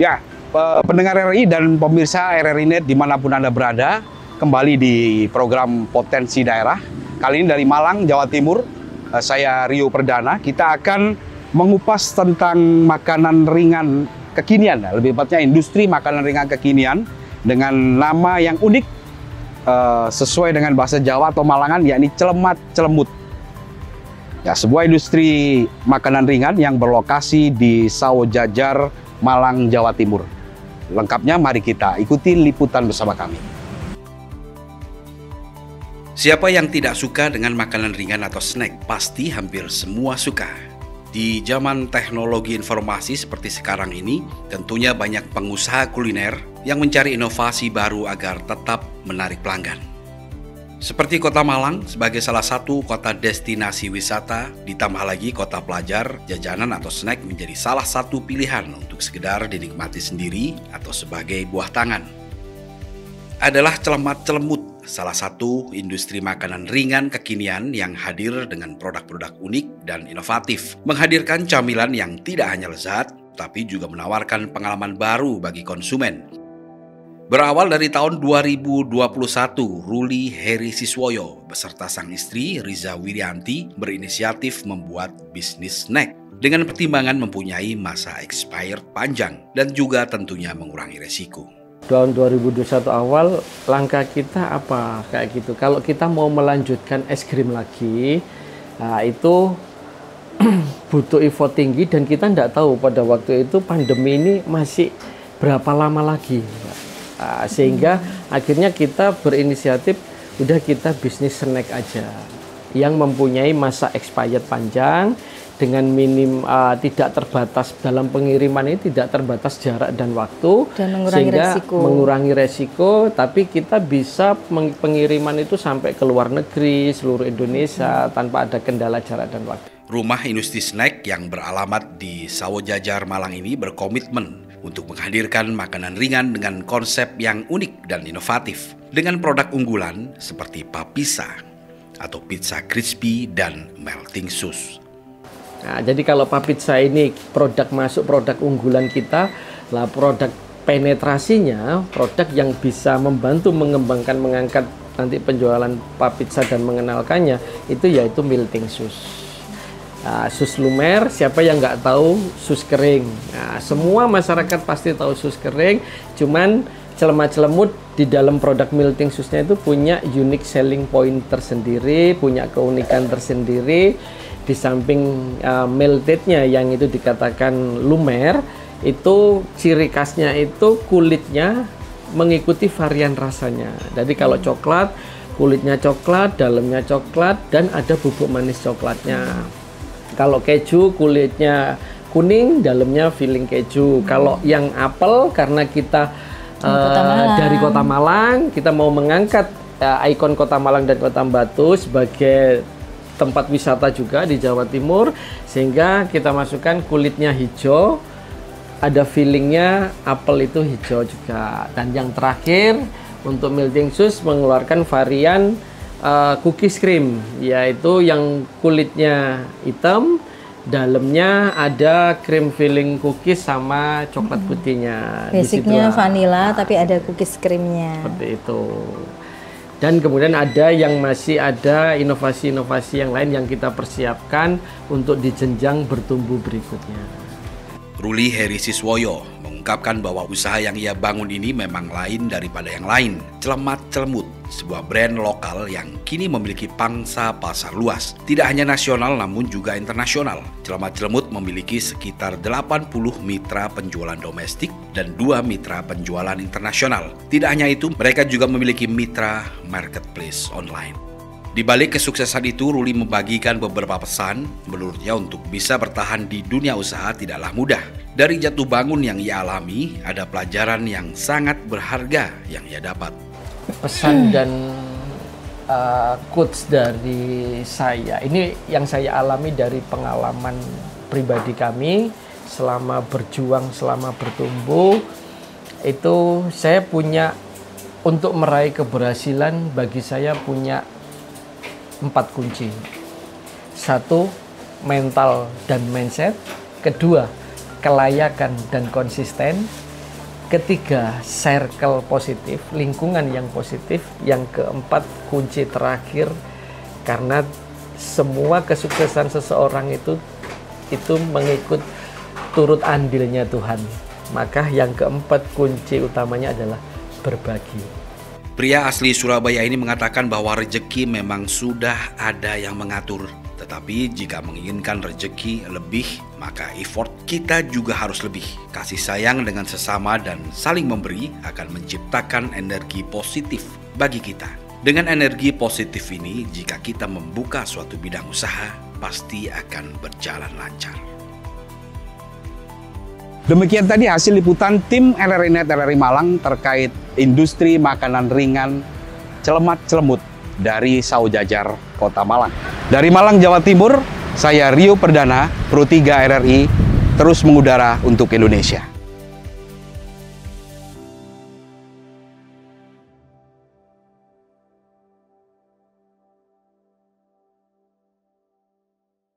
Ya, pendengar RRI dan pemirsa RRI Net dimanapun Anda berada, kembali di program Potensi Daerah. Kali ini dari Malang, Jawa Timur, saya Rio Perdana. Kita akan mengupas tentang makanan ringan kekinian, lebih tepatnya industri makanan ringan kekinian dengan nama yang unik, sesuai dengan bahasa Jawa atau Malangan, yakni celemat celemut. Ya, sebuah industri makanan ringan yang berlokasi di Sawojajar, Malang, Jawa Timur. Lengkapnya mari kita ikuti liputan bersama kami. Siapa yang tidak suka dengan makanan ringan atau snack? Pasti hampir semua suka. Di zaman teknologi informasi seperti sekarang ini, tentunya banyak pengusaha kuliner yang mencari inovasi baru agar tetap menarik pelanggan. Seperti Kota Malang sebagai salah satu kota destinasi wisata, ditambah lagi kota pelajar, jajanan atau snack menjadi salah satu pilihan untuk sekedar dinikmati sendiri atau sebagai buah tangan. Adalah celemat celemut, salah satu industri makanan ringan kekinian yang hadir dengan produk-produk unik dan inovatif, menghadirkan camilan yang tidak hanya lezat, tapi juga menawarkan pengalaman baru bagi konsumen. Berawal dari tahun 2021, Ruli Heri Siswoyo beserta sang istri Riza Wirianti berinisiatif membuat bisnis snack dengan pertimbangan mempunyai masa expired panjang dan juga tentunya mengurangi resiko. Tahun 2021 awal langkah kita apa kayak gitu. Kalau kita mau melanjutkan es krim lagi, nah itu butuh effort tinggi dan kita tidak tahu pada waktu itu pandemi ini masih berapa lama lagi. Sehingga akhirnya kita berinisiatif udah kita bisnis snack aja yang mempunyai masa expired panjang dengan tidak terbatas dalam pengiriman ini, tidak terbatas jarak dan waktu dan mengurangi resiko, tapi kita bisa pengiriman itu sampai ke luar negeri, seluruh Indonesia tanpa ada kendala jarak dan waktu. Rumah industri snack yang beralamat di Sawojajar Malang ini berkomitmen untuk menghadirkan makanan ringan dengan konsep yang unik dan inovatif dengan produk unggulan seperti papisa atau pizza crispy dan melting sauce. Nah, jadi kalau papizza ini produk unggulan kita, lah produk penetrasinya, produk yang bisa membantu mengembangkan, mengangkat nanti penjualan papizza dan mengenalkannya itu yaitu melting sauce. Nah, sus lumer, siapa yang nggak tahu sus kering? Nah, semua masyarakat pasti tahu sus kering, cuman celemat celemut di dalam produk melting sauce-nya itu punya unique selling point tersendiri, punya keunikan tersendiri. Di samping melted-nya yang itu dikatakan lumer, itu ciri khasnya itu kulitnya mengikuti varian rasanya. Jadi kalau coklat, kulitnya coklat, dalamnya coklat, dan ada bubuk manis coklatnya. Kalau keju kulitnya kuning, dalamnya filling keju. Kalau yang apel karena kita dari Kota Malang, kita mau mengangkat ikon Kota Malang dan Kota Batu sebagai tempat wisata juga di Jawa Timur, sehingga kita masukkan kulitnya hijau, ada fillingnya apel itu hijau juga. Dan yang terakhir untuk melting sauce mengeluarkan varian cookies cream, yaitu yang kulitnya hitam, dalamnya ada cream filling cookies sama coklat putihnya. Basicnya vanilla tapi ada cookies creamnya. Seperti itu. Dan kemudian ada yang masih ada inovasi-inovasi yang lain yang kita persiapkan untuk di jenjang bertumbuh berikutnya. Ruli Heri Siswoyo mengungkapkan bahwa usaha yang ia bangun ini memang lain daripada yang lain. Celemat Celemut, sebuah brand lokal yang kini memiliki pangsa pasar luas. Tidak hanya nasional namun juga internasional. Celemat Celemut memiliki sekitar 80 mitra penjualan domestik dan 2 mitra penjualan internasional. Tidak hanya itu, mereka juga memiliki mitra marketplace online. Di balik kesuksesan itu, Ruli membagikan beberapa pesan. Menurutnya untuk bisa bertahan di dunia usaha tidaklah mudah. Dari jatuh bangun yang ia alami, ada pelajaran yang sangat berharga yang ia dapat. Pesan dan quotes dari saya, ini yang saya alami dari pengalaman pribadi kami selama berjuang, selama bertumbuh. Itu saya punya, untuk meraih keberhasilan bagi saya punya 4 kunci. 1, mental dan mindset. Kedua, kelayakan dan konsisten. ketiga, circle positif, lingkungan yang positif. Yang keempat, kunci terakhir, karena semua kesuksesan seseorang itu mengikut turut andilnya Tuhan. Maka yang keempat, kunci utamanya adalah berbagi. Pria asli Surabaya ini mengatakan bahwa rezeki memang sudah ada yang mengatur. Tetapi jika menginginkan rezeki lebih, maka effort kita juga harus lebih. Kasih sayang dengan sesama dan saling memberi akan menciptakan energi positif bagi kita. Dengan energi positif ini, jika kita membuka suatu bidang usaha, pasti akan berjalan lancar. Demikian tadi hasil liputan tim RRI-Net RRI Malang terkait industri makanan ringan Celemat-Celemut dari Saujajar, Kota Malang. Dari Malang, Jawa Timur, saya Rio Perdana, Pro 3 RRI, terus mengudara untuk Indonesia.